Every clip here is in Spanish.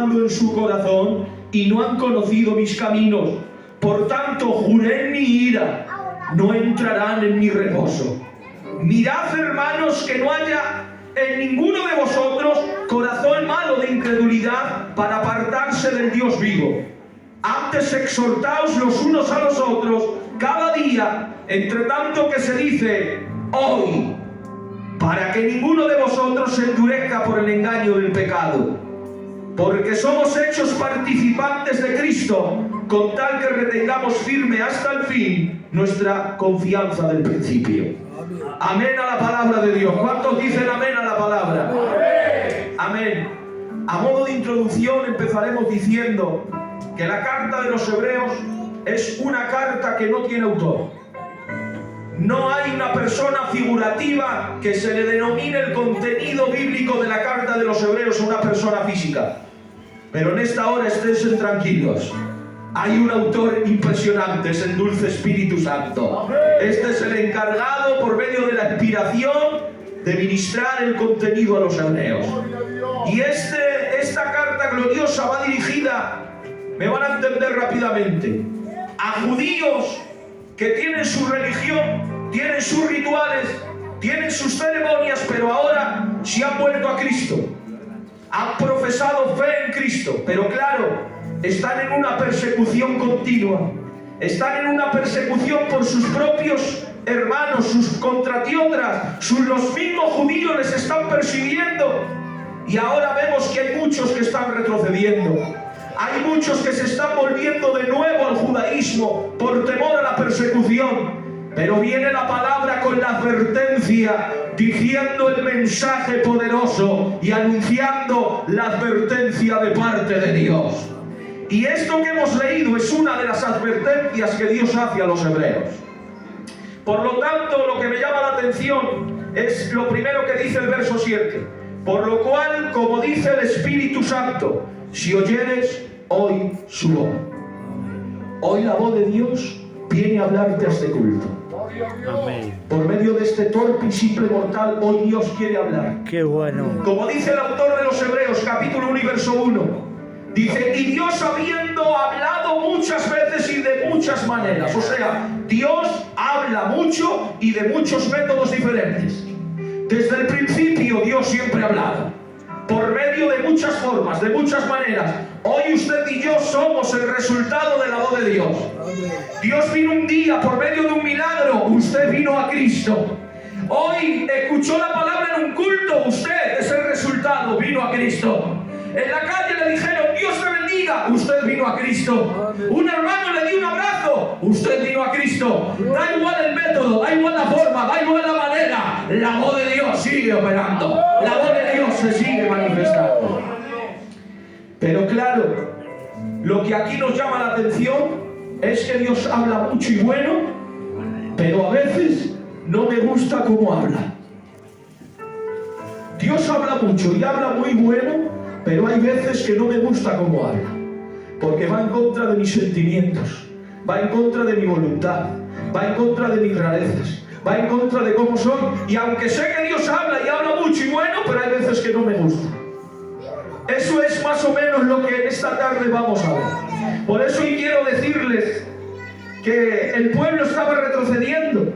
tramando en su corazón y no han conocido mis caminos. Por tanto, juré en mi ira, no entrarán en mi reposo. Mirad, hermanos, que no haya en ninguno de vosotros corazón malo de incredulidad para apartarse del Dios vivo. Antes exhortaos los unos a los otros cada día, entre tanto que se dice hoy, para que ninguno de vosotros se endurezca por el engaño del pecado. Porque somos hechos participantes de Cristo, con tal que retengamos firme hasta el fin nuestra confianza del principio. Amén a la palabra de Dios. ¿Cuántos dicen amén a la palabra? Amén. A modo de introducción empezaremos diciendo que la carta de los Hebreos es una carta que no tiene autor. No hay una persona figurativa que se le denomine el contenido bíblico de la carta de los Hebreos a una persona física. Pero en esta hora estén tranquilos. Hay un autor impresionante, es el dulce Espíritu Santo. Este es el encargado, por medio de la inspiración, de ministrar el contenido a los hebreos. Y esta carta gloriosa va dirigida, me van a entender rápidamente, a judíos que tienen su religión, tienen sus rituales, tienen sus ceremonias, pero ahora se han vuelto a Cristo. Han profesado fe en Cristo, pero claro, están en una persecución continua. Están en una persecución por sus propios hermanos, sus contratiotas, los mismos judíos les están persiguiendo. Y ahora vemos que hay muchos que están retrocediendo. Hay muchos que se están volviendo de nuevo al judaísmo por temor a la persecución. Pero viene la palabra con la advertencia, diciendo el mensaje poderoso y anunciando la advertencia de parte de Dios. Y esto que hemos leído es una de las advertencias que Dios hace a los hebreos. Por lo tanto, lo que me llama la atención es lo primero que dice el verso 7. Por lo cual, como dice el Espíritu Santo, si oyeres, oí su voz. Hoy la voz de Dios viene a hablarte a este culto. Amén. Por medio de este torpe y simple mortal, hoy Dios quiere hablar. Qué bueno. Como dice el autor de los Hebreos, capítulo 1 y verso 1. Dice, y Dios habiendo hablado muchas veces y de muchas maneras. O sea, Dios habla mucho y de muchos métodos diferentes. Desde el principio Dios siempre ha hablado. Por medio de muchas formas, de muchas maneras. Hoy usted y yo somos el resultado de la voz de Dios. Dios vino un día por medio de un milagro. Usted vino a Cristo. Hoy escuchó la palabra en un culto. Usted es el resultado. Vino a Cristo. En la calle le dijeron, Dios te bendiga. Usted vino a Cristo. Un hermano le dio un abrazo. Usted vino a Cristo. Da igual el método, da igual la forma, da igual la manera. La voz de Dios sigue operando. La voz de Dios se sigue manifestando. Pero claro, lo que aquí nos llama la atención es que Dios habla mucho y bueno, pero a veces no me gusta cómo habla. Dios habla mucho y habla muy bueno, pero hay veces que no me gusta cómo habla, porque va en contra de mis sentimientos, va en contra de mi voluntad, va en contra de mis rarezas, va en contra de cómo soy. Y aunque sé que Dios habla y habla mucho y bueno, pero hay veces que no me gusta. Eso es más o menos lo que en esta tarde vamos a ver. Por eso hoy quiero decirles que el pueblo estaba retrocediendo,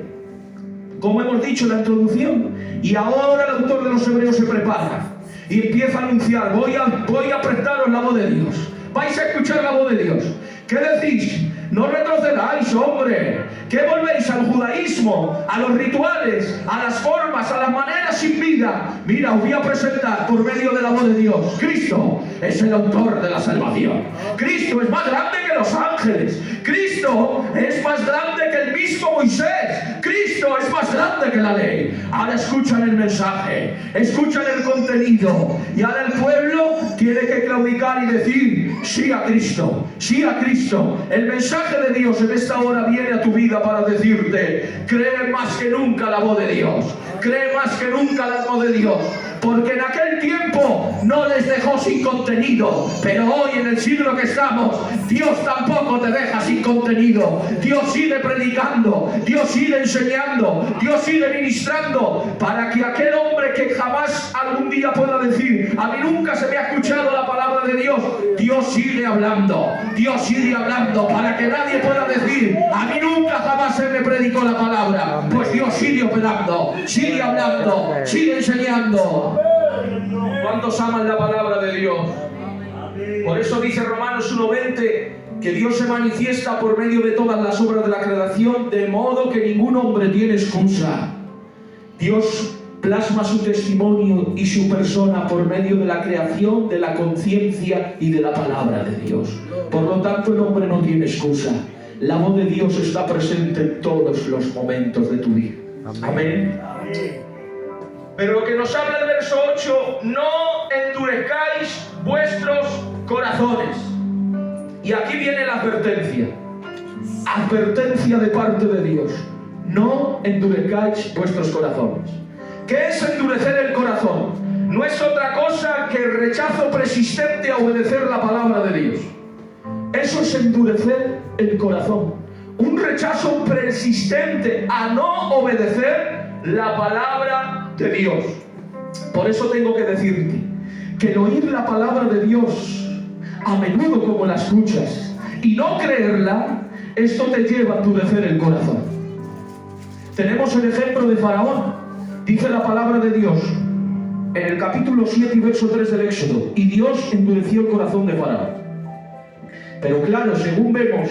como hemos dicho en la introducción, y ahora el autor de los Hebreos se prepara y empieza a anunciar, voy a prestaros la voz de Dios, vais a escuchar la voz de Dios. ¿Qué decís? No retrocedáis, hombre. ¿Qué volvéis al judaísmo, a los rituales, a las formas, a las maneras sin vida? Mira, os voy a presentar por medio de la voz de Dios. Cristo es el autor de la salvación. Cristo es más grande que los ángeles. Cristo es más grande que el mismo Moisés. Cristo es más grande que la ley. Ahora escuchan el mensaje, escuchan el contenido, y ahora el pueblo tiene que claudicar y decir sí a Cristo, sí a Cristo. El mensaje de Dios en esta hora viene a tu vida para decirte, cree más que nunca la voz de Dios, cree más que nunca la voz de Dios, porque en aquel tiempo no les dejó sin contenido, pero hoy en el siglo que estamos, Dios tampoco te deja sin contenido. Dios sigue predicando, Dios sigue enseñando, Dios sigue ministrando, para que aquel hombre que jamás algún día pueda decir, a mí nunca se me ha escuchado la palabra de Dios, Dios sigue hablando, Dios sigue hablando, para que nadie pueda decir, a mí nunca jamás se me predicó la palabra. Pues Dios sigue operando, sigue hablando, sigue enseñando. ¿Cuántos aman la palabra de Dios? Por eso dice Romanos 1:20 que Dios se manifiesta por medio de todas las obras de la creación, de modo que ningún hombre tiene excusa. Dios plasma su testimonio y su persona por medio de la creación, de la conciencia y de la palabra de Dios. Por lo tanto, el hombre no tiene excusa. La voz de Dios está presente en todos los momentos de tu vida. Amén. Pero lo que nos habla el verso 8, no endurezcáis vuestros corazones. Y aquí viene la advertencia. Advertencia de parte de Dios. No endurezcáis vuestros corazones. ¿Qué es endurecer el corazón? No es otra cosa que el rechazo persistente a obedecer la palabra de Dios. Eso es endurecer el corazón. Un rechazo persistente a no obedecer la palabra de Dios. Por eso tengo que decirte que el oír la palabra de Dios a menudo como la escuchas y no creerla, esto te lleva a endurecer el corazón. Tenemos el ejemplo de Faraón. Dice la palabra de Dios en el capítulo 7 y verso 3 del Éxodo: y Dios endureció el corazón de Faraón. Pero claro, según vemos,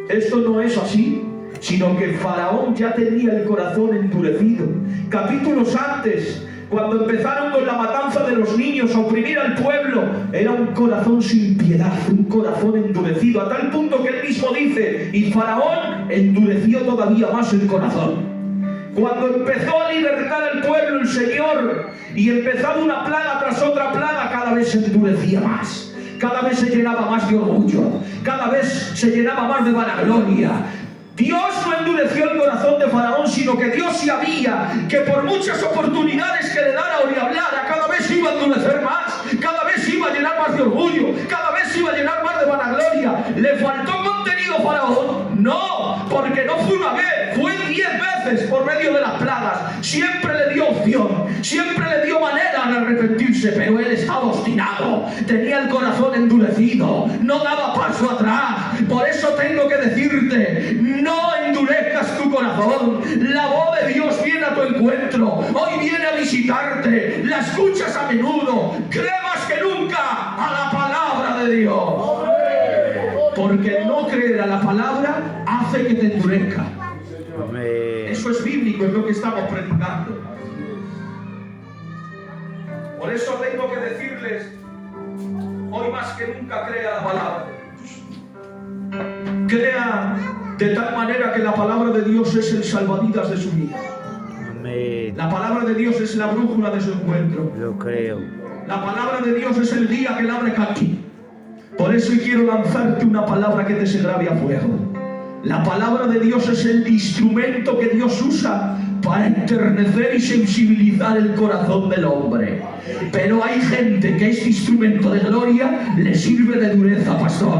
esto no es así, sino que Faraón ya tenía el corazón endurecido. Capítulos antes, cuando empezaron con la matanza de los niños, a oprimir al pueblo, era un corazón sin piedad, un corazón endurecido, a tal punto que él mismo dice, y Faraón endureció todavía más el corazón. Cuando empezó a libertar al pueblo el Señor y empezaba una plaga tras otra plaga, cada vez se endurecía más, cada vez se llenaba más de orgullo, cada vez se llenaba más de vanagloria. Dios no endureció el corazón de Faraón, sino que Dios sabía que por muchas oportunidades que le dara o le hablara, cada vez iba a endurecer más, cada vez iba a llenar más de orgullo, cada vez iba a llenar más de vanagloria. ¿Le faltó contenido a Faraón? No, porque no fue una vez, fue 10 veces por medio de las plagas. Siempre le dio opción, siempre le dio manera de arrepentirse, pero él estaba obstinado, tenía el corazón endurecido, no daba paso atrás. Por eso tengo que decirte, no endurezcas tu corazón. La voz de Dios viene a tu encuentro, hoy viene a visitarte, la escuchas a menudo. Cree más que nunca a la palabra de Dios, porque no creer a la palabra hace que te endurezca. Eso es bíblico, es lo que estamos predicando. Por eso tengo que decirles, hoy más que nunca crea la palabra de Dios. Crea de tal manera que la palabra de Dios es el salvavidas de su vida. Amén. La palabra de Dios es la brújula de su encuentro. Lo creo. La palabra de Dios es el guía que le abre camino. Por eso quiero lanzarte una palabra que te se grabe a fuego. La palabra de Dios es el instrumento que Dios usa para enternecer y sensibilizar el corazón del hombre. Pero hay gente que este instrumento de gloria le sirve de dureza, pastor.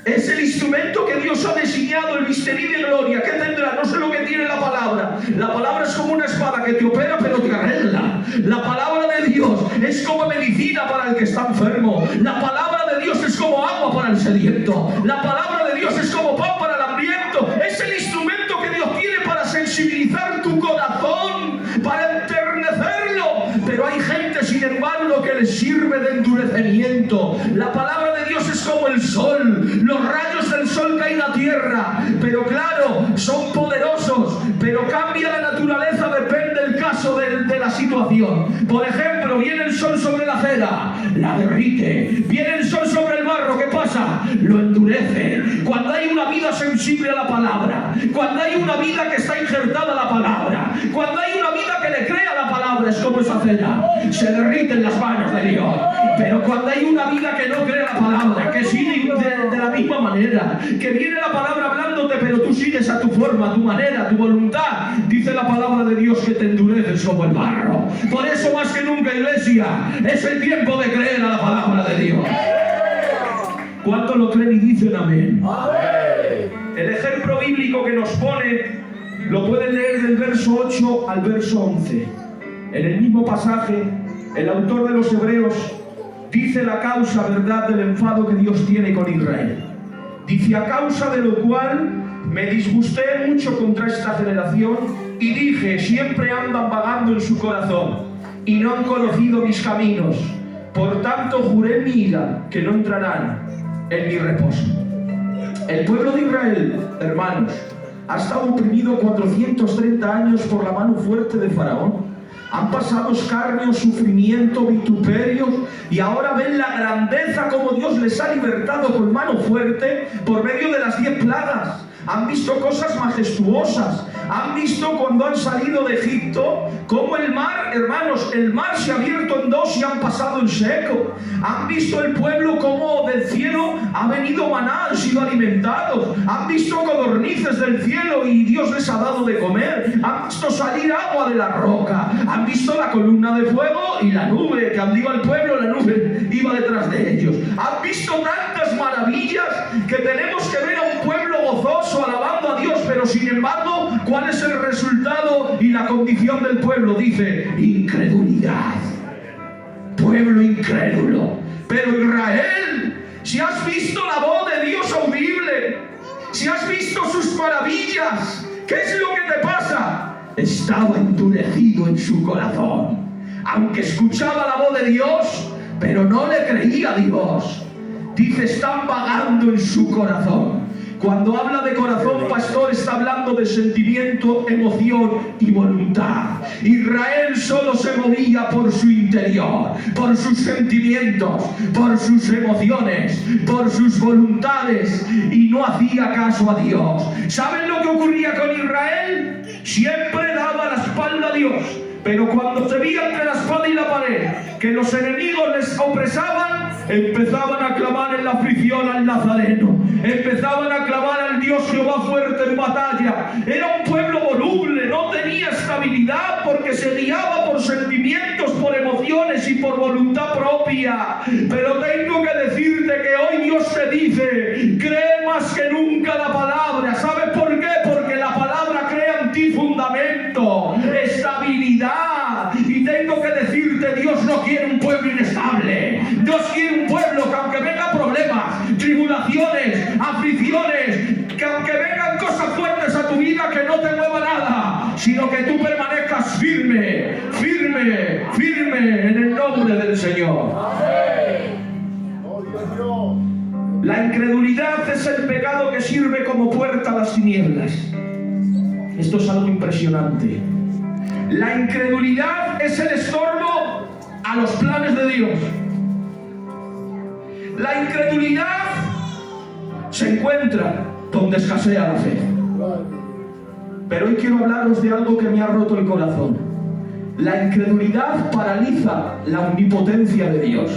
Es el instrumento que Dios ha diseñado, el bisterí de gloria. ¿Qué tendrá? No sé lo que tiene la palabra. La palabra es como una espada que te opera pero te arregla. La palabra de Dios es como medicina para el que está enfermo. La palabra de Dios es como agua para el sediento. La palabra de Dios es como pan para el hambriento. Es el instrumento que Dios tiene para sensibilizar tu corazón, para enternecerlo. Pero hay gente, sin embargo, que les sirve de endurecimiento. La palabra de Dios es como el sol. Los rayos del sol caen a tierra, pero claro, son poderosos, pero cambia la naturaleza, depende del caso de la situación. Por ejemplo, viene el sol sobre la cera, la derrite. Viene el sol sobre el barro, ¿qué pasa? Lo endurece. Cuando hay una vida sensible a la palabra, cuando hay una vida que está injertada a la palabra, cuando hay una vida que le crea a la palabra, es como esa cera, se derrite en las manos de Dios. Pero cuando hay una vida que no cree la palabra, que sigue de la misma manera, que viene la palabra hablándote, pero tú sigues a tu forma, a tu manera, a tu voluntad, dice la palabra de Dios que te endureces como el barro. Por eso más que nunca, iglesia, es el tiempo de creer a la palabra de Dios. ¿Cuántos lo creen y dicen amén? El ejemplo bíblico que nos pone lo pueden leer del verso 8 al verso 11. En el mismo pasaje, el autor de los Hebreos dice la causa, verdad, del enfado que Dios tiene con Israel. Dice: a causa de lo cual me disgusté mucho contra esta generación y dije: siempre andan vagando en su corazón y no han conocido mis caminos. Por tanto juré en mi ira que no entrarán en mi reposo. El pueblo de Israel, hermanos, ha estado oprimido 430 años por la mano fuerte de Faraón. Han pasado escarnio, sufrimiento, vituperios, y ahora ven la grandeza como Dios les ha libertado con mano fuerte por medio de las 10 plagas. Han visto cosas majestuosas. Han visto cuando han salido de Egipto cómo el mar, hermanos, el mar se ha abierto en dos y han pasado en seco. Han visto el pueblo cómo del cielo ha venido maná, han sido alimentados. Han visto codornices del cielo y Dios les ha dado de comer. Han visto salir agua de la roca. Han visto la columna de fuego y la nube, que cuando iba el pueblo la nube iba detrás de ellos. Han visto tantas maravillas que tenemos que ver a un pueblo gozoso alabando a Dios, pero sin embargo, ¿cuál es el resultado y la condición del pueblo? Dice: incredulidad. Pueblo incrédulo. Pero Israel, si has visto la voz de Dios audible, si has visto sus maravillas, ¿qué es lo que te pasa? Estaba endurecido en su corazón. Aunque escuchaba la voz de Dios, pero no le creía a Dios. Dice: están vagando en su corazón. Cuando habla de corazón, pastor, está hablando de sentimiento, emoción y voluntad. Israel solo se movía por su interior, por sus sentimientos, por sus emociones, por sus voluntades, y no hacía caso a Dios. ¿Saben lo que ocurría con Israel? Siempre daba la espalda a Dios, pero cuando se veía entre la espada y la pared que los enemigos les opresaban, empezaban a clamar en la aflicción al Nazareno, empezaban a clamar al Dios Jehová fuerte en batalla. Era un pueblo voluble, no tenía estabilidad porque se guiaba por sentimientos, por emociones y por voluntad propia. Pero tengo que decirte que hoy Dios te dice: cree más que nunca la palabra. ¿Sabes por qué? Porque la palabra crea en ti fundamento, estabilidad. Y tengo que decirte, Dios no quiere un pueblo inestable. Dios quiere un pueblo que aunque vengan problemas, tribulaciones, aflicciones, que aunque vengan cosas fuertes a tu vida, que no te mueva nada, sino que tú permanezcas firme, firme, firme en el nombre del Señor. La incredulidad es el pecado que sirve como puerta a las tinieblas. Esto es algo impresionante. La incredulidad es el estorbo a los planes de Dios. La incredulidad se encuentra donde escasea la fe. Pero hoy quiero hablaros de algo que me ha roto el corazón. La incredulidad paraliza la omnipotencia de Dios.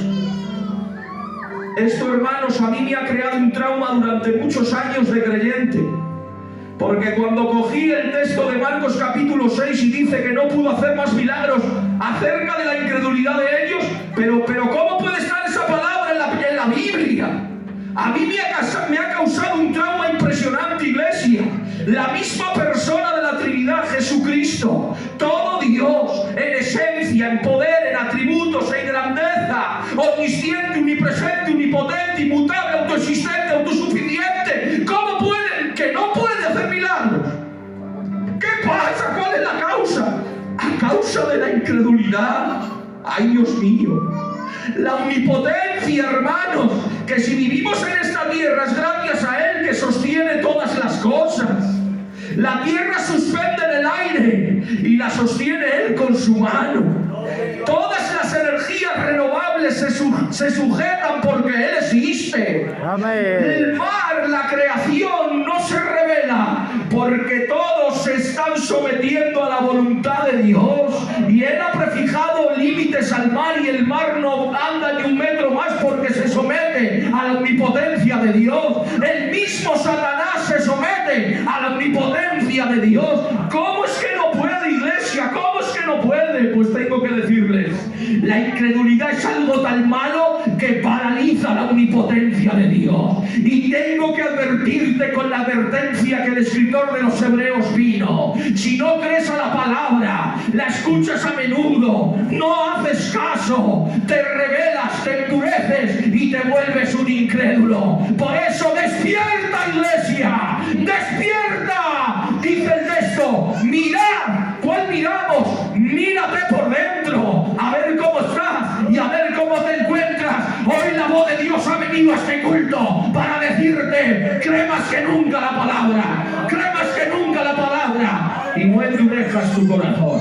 Esto, hermanos, a mí me ha creado un trauma durante muchos años de creyente. Porque cuando cogí el texto de Marcos capítulo 6 y dice que no pudo hacer más milagros acerca de la incredulidad de ellos, pero ¿cómo puede estar esa palabra en la Biblia? A mí me ha causado un trauma impresionante, iglesia. La misma persona de la Trinidad, Jesucristo, todo Dios, en esencia, en poder, en atributos, en grandeza, omnisciente, omnipresente, omnipotente, inmutable, autoexistente, autosuficiente. ¿Cómo puede que no puede hacer milagros? ¿Qué pasa? ¿Cuál es la causa? A causa de la incredulidad. ¡Ay, Dios mío! La omnipotencia, hermanos, que si vivimos en esta tierra es gracias a Él que sostiene todas las cosas. La tierra suspende en el aire y la sostiene Él con su mano. Todas las energías renovables se sujetan porque Él existe. Amén. El mar, la creación, no se revela porque todos se están sometiendo a la voluntad de Dios. Y Él ha prefijado límites al mar y el mar no anda ni un metro más porque se somete a la omnipotencia de Dios. El mismo Satanás se somete a la omnipotencia de Dios. ¿Cómo es que no puede, iglesia? ¿Cómo es que no puede? Pues tengo que decirles, la incredulidad es algo tan malo que paraliza cruza la omnipotencia de Dios. Y tengo que advertirte con la advertencia que el escritor de los Hebreos vino. Si no crees a la palabra, la escuchas a menudo, no haces caso, te rebelas, te endureces y te vuelves un incrédulo. Por eso despierta, iglesia, despierta. Dice el texto, mirad. ¿Cuál miramos? Mírate por dentro, a ver cómo estás y a ver cómo te encuentras. Hoy la voz de Dios ha venido a este culto para decirte, cree más que nunca la palabra, cree más que nunca la palabra y no endurezcas tu corazón.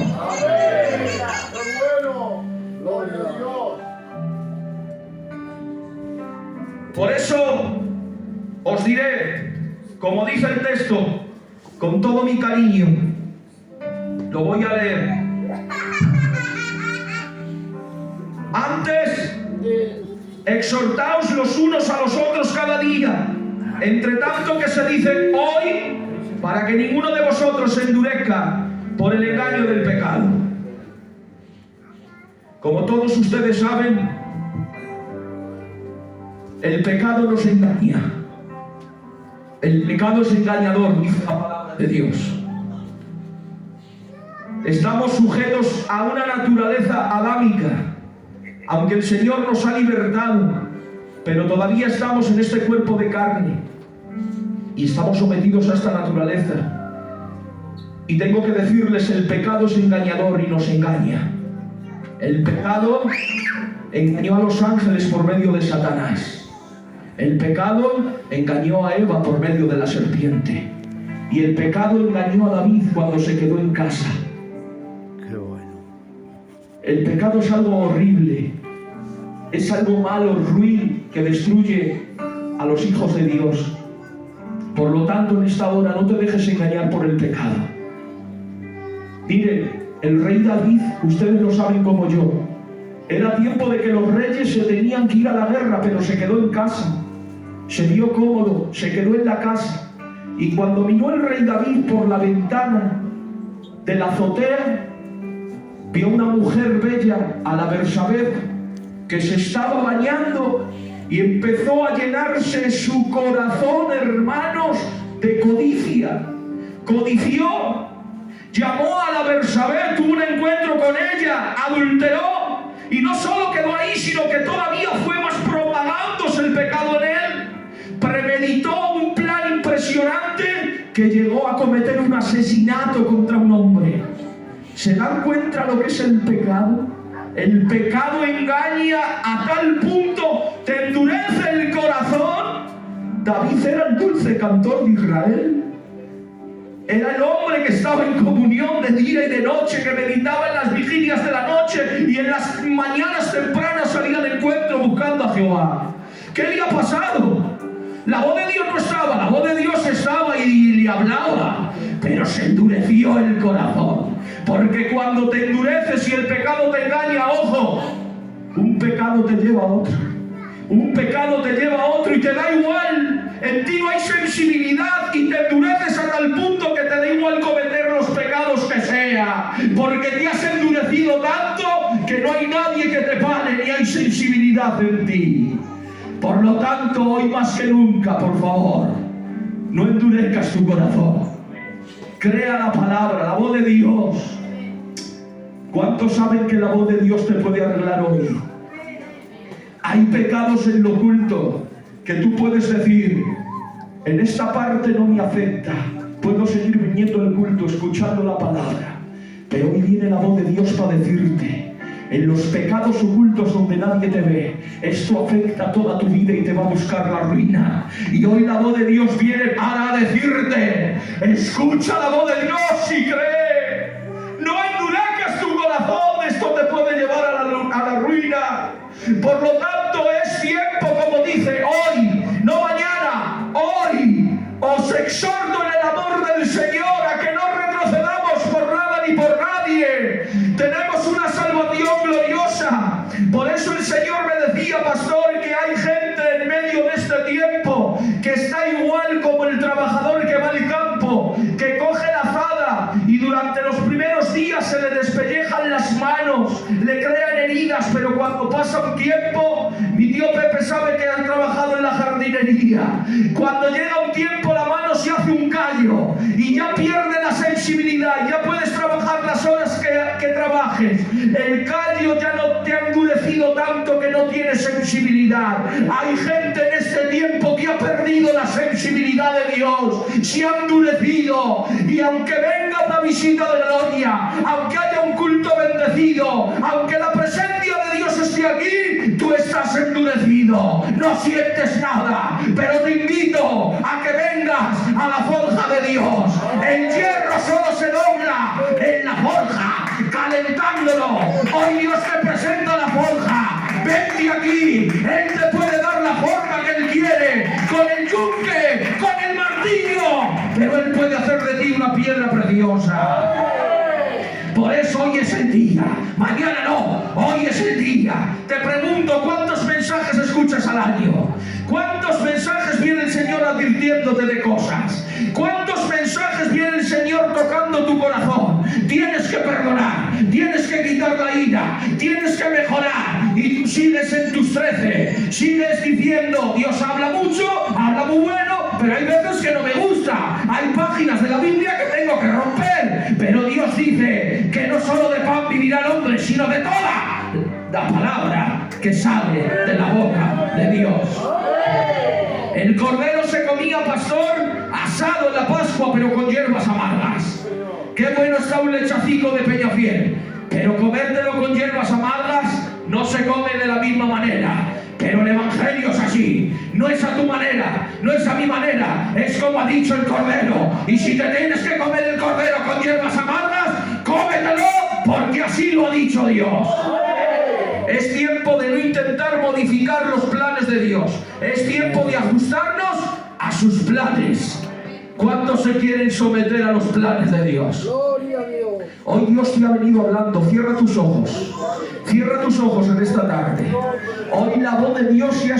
Por eso os diré, como dice el texto, con todo mi cariño, lo voy a leer. Antes, exhortaos los unos a los otros cada día, entre tanto que se dice hoy, para que ninguno de vosotros se endurezca por el engaño del pecado. Como todos ustedes saben, el pecado nos engaña. El pecado es engañador, dice la palabra de Dios. Estamos sujetos a una naturaleza adámica, aunque el Señor nos ha libertado, pero todavía estamos en este cuerpo de carne y estamos sometidos a esta naturaleza. Y tengo que decirles, el pecado es engañador y nos engaña. El pecado engañó a los ángeles por medio de Satanás. El pecado engañó a Eva por medio de la serpiente. Y el pecado engañó a David cuando se quedó en casa. Qué bueno. El pecado es algo horrible. Es algo malo, ruin, que destruye a los hijos de Dios. Por lo tanto, en esta hora no te dejes engañar por el pecado. Miren, el rey David, ustedes lo saben como yo, era tiempo de que los reyes se tenían que ir a la guerra, pero se quedó en casa. Se vio cómodo, se quedó en la casa. Y cuando miró el rey David por la ventana de la azotea, vio una mujer bella, a la Bersabé, que se estaba bañando y empezó a llenarse su corazón, hermanos, de codicia. Codició, llamó a la Bersabé, tuvo un encuentro con ella, adulteró. Y no solo quedó ahí, sino que todavía fue más propagándose el pecado en él. Premeditó un plan impresionante que llegó a cometer un asesinato contra un hombre. ¿Se dan cuenta lo que es el pecado? El pecado engaña a tal punto, te endurece el corazón. David era el dulce cantor de Israel. Era el hombre que estaba en comunión de día y de noche, que meditaba en las vigilias de la noche y en las mañanas tempranas salía al encuentro buscando a Jehová. ¿Qué le ha pasado? La voz de Dios no estaba, la voz de Dios estaba y le hablaba, pero se endureció el corazón. Porque cuando te endureces y el pecado te engaña, ojo, un pecado te lleva a otro. Un pecado te lleva a otro y te da igual. En ti no hay sensibilidad y te endureces a tal punto que te da igual cometer los pecados que sea. Porque te has endurecido tanto que no hay nadie que te pare ni hay sensibilidad en ti. Por lo tanto, hoy más que nunca, por favor, no endurezcas tu corazón. Crea la palabra, la voz de Dios. ¿Cuántos saben que la voz de Dios te puede arreglar hoy? Hay pecados en lo oculto que tú puedes decir, en esta parte no me afecta, puedo seguir viniendo al culto, escuchando la palabra, pero hoy viene la voz de Dios para decirte, en los pecados ocultos donde nadie te ve, esto afecta toda tu vida y te va a buscar la ruina. Y hoy la voz de Dios viene para decirte, escucha la voz de Dios y cree. No endurezcas tu corazón, esto te puede llevar a la ruina. Por lo tanto, es tiempo, como dice, hoy, no mañana, hoy, os exhorto en el amor del Señor a que no retrocedamos por nada ni por nadie. Tenemos una salvación gloriosa. Por eso el Señor me decía, pastor, que hay gente en medio de este tiempo que está igual como el trabajador que va al campo, que coge la azada y durante los primeros días se le despellejan las manos, le crean heridas, pero cuando pasa un tiempo, mi tío Pepe sabe que has trabajado en la jardinería. Cuando llega un tiempo la mano se hace un callo y ya pierde la sensibilidad. Ya puedes trabajar las horas que trabajes. El callo ya no te ha endurecido tanto que no tienes sensibilidad. Hay gente en este tiempo que ha perdido la sensibilidad de Dios. Se ha endurecido. Y aunque venga una visita de gloria, aunque haya un culto bendecido, aunque la presencia de Dios esté aquí, tú estás endurecido, no sientes nada. Pero te invito a que vengas a la forja de Dios. El hierro solo se dobla en la forja, calentándolo. Hoy Dios te presenta la forja. Vente aquí, Él te puede dar la forma que Él quiere, con el yunque, con el martillo, pero Él puede hacer de ti una piedra preciosa. Por eso hoy es el día, mañana no, hoy es el día. Te pregunto, ¿cuántos mensajes escuchas al año? ¿Cuántos mensajes viene el Señor advirtiéndote de cosas? ¿Cuántos mensajes viene el Señor tocando tu corazón? Tienes que perdonar, tienes que quitar la ira, tienes que mejorar. Y tú sigues en tus 13, sigues diciendo, Dios habla mucho, habla muy bueno, pero hay veces que no me gusta. Hay páginas de la Biblia que tengo que romper. Pero Dios dice que no solo de pan vivirá el hombre, sino de toda la palabra que sale de la boca de Dios. El cordero se comía, pastor, asado en la Pascua, pero con hierbas amargas. Qué bueno está un lechacico de Peñafiel, pero comértelo con hierbas amargas no se come de la misma manera. Pero el Evangelio es así, no es a tu manera, no es a mi manera, es como ha dicho el cordero. Y si te tienes que comer el cordero con hierbas amargas, cómetelo, porque así lo ha dicho Dios. Es tiempo de no intentar modificar los planes de Dios. Es tiempo de ajustarnos a sus planes. ¿Cuántos se quieren someter a los planes de Dios? Hoy Dios te ha venido hablando. Cierra tus ojos. Cierra tus ojos en esta tarde. Hoy la voz de Dios se ha